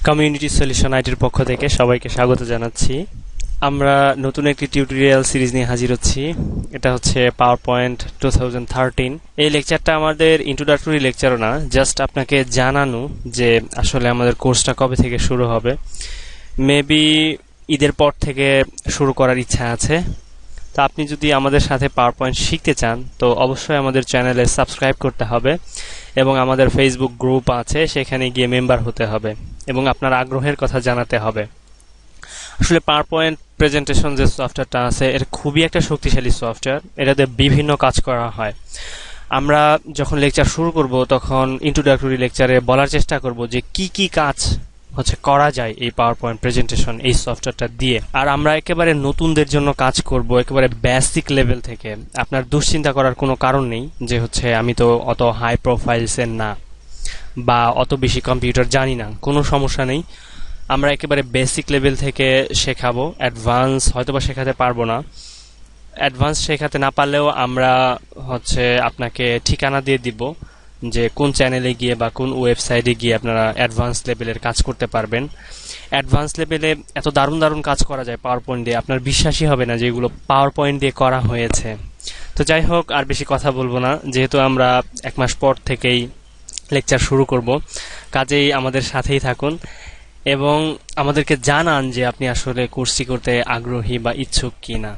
Community solution আইটির পক্ষ থেকে সবাইকে স্বাগত জানাচ্ছি। আমরা নতুন একটি টিউটোরিয়াল সিরিজ নিয়ে হাজির হচ্ছি। এটা হচ্ছে পাওয়ার পয়েন্ট 2013। এই লেকচারটা আমাদের ইন্ট্রোডাক্টরি লেকচারও না, জাস্ট আপনাকে জানানো যে আসলে আমাদের কোর্সটা কবে থেকে শুরু হবে। মেবি ঈদের পর থেকে শুরু করার ইচ্ছা আছে। তো আপনি যদি আমাদের সাথে পাওয়ার পয়েন্ট শিখতে চান তো অবশ্যই আমাদের চ্যানেলে সাবস্ক্রাইব করতে হবে এবং আমাদের ফেসবুক গ্রুপ আছে, সেখানে গিয়ে মেম্বার হতে হবে এবং আপনার আগ্রহের কথা জানাতে হবে। আসলে পাওয়ার পয়েন্ট প্রেজেন্টেশন যে সফটওয়্যারটা আছে এটা খুবই একটা শক্তিশালী সফটওয়্যার। এটাতে বিভিন্ন কাজ করা হয়। আমরা যখন লেকচার শুরু করব তখন ইন্ট্রোডাক্টরি লেকচারে বলার চেষ্টা করব যে কি কি কাজ করা যায় এই পাওয়ার পয়েন্ট প্রেজেন্টেশন এই সফটওয়্যারটা দিয়ে। আর আমরা একেবারে নতুনদের জন্য কাজ করব, একেবারে বেসিক লেভেল থেকে। আপনার দুশ্চিন্তা করার কোনো কারণ নেই যে আমি তো অত হাই প্রোফাইলসের না বা অত বেশি কম্পিউটার জানি না, কোনো সমস্যা নেই। আমরা একেবারে বেসিক লেভেল থেকে শেখাবো। অ্যাডভান্স হয়তোবা শেখাতে পারবো না। অ্যাডভান্স শেখাতে না পারলেও আমরা আপনাকে ঠিকানা দিয়ে দিব যে কোন চ্যানেলে গিয়ে বা কোন ওয়েবসাইটে গিয়ে আপনারা অ্যাডভান্স লেভেলের কাজ করতে পারবেন। অ্যাডভান্স লেভেলে এত দারুণ দারুণ কাজ করা যায় পাওয়ার পয়েন্ট দিয়ে, আপনার বিশ্বাসই হবে না যে এগুলো পাওয়ার পয়েন্ট দিয়ে করা হয়েছে। তো যাই হোক, আর বেশি কথা বলবো না, যেহেতু আমরা 1 মাস পর থেকেই লেকচার শুরু করব। কাজেই আমাদের সাথেই থাকুন এবং আমাদেরকে জানান যে আপনি আসলে কোর্সটি করতে আগ্রহী বা ইচ্ছুক কিনা।